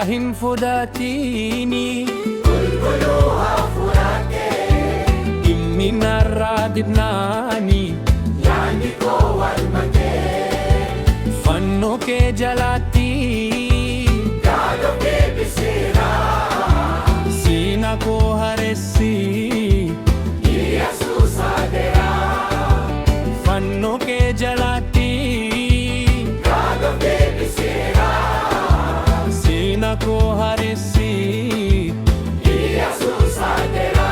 راهن فداتيني بلبلوها فراكي إني نرادبناني يعني قوة المكان فنو के जलाती गालों के बिसेरा सीना को हरेसी Jesús adera फन्नों के जलाती गालों के बिसेरा सीना को हरेसी Jesús adera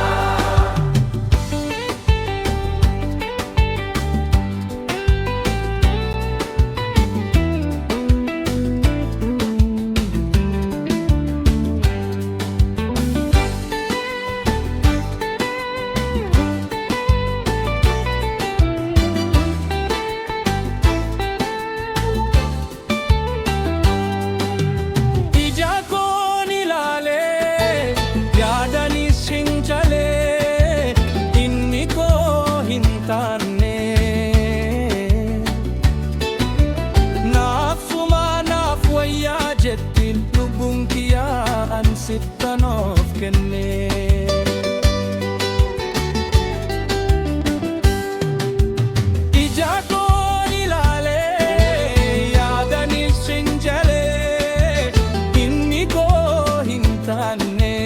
lubung kiyaan sitanof kenne ija ko nilale yadani sinjale inni ko hintanne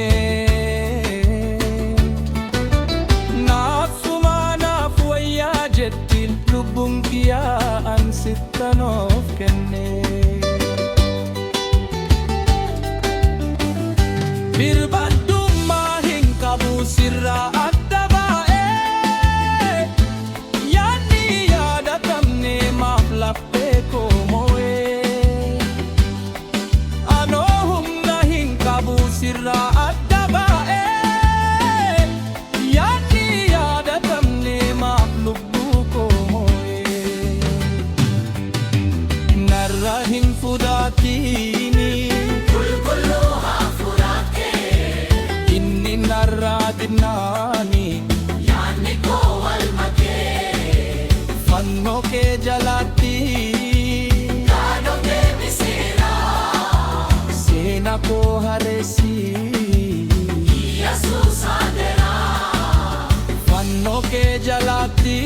nafsuma nafwaya jettil lubung kiyaan sitanof kenne Birbadummaa hin qabu sirraa adda baa'ee yaadni yaadatamne maaf laphee koo moo'ee anoo humna hin qabu sirraa adda baa'ee yaadni yaadatamne maaf lubbuu koo moo'ee narra hin fudhaatiini Narradinani يعني قوة المكان फन्नों के जलाती गालों के बिसेरा सेना को हरेसी Jesús adera फन्नों के जलाती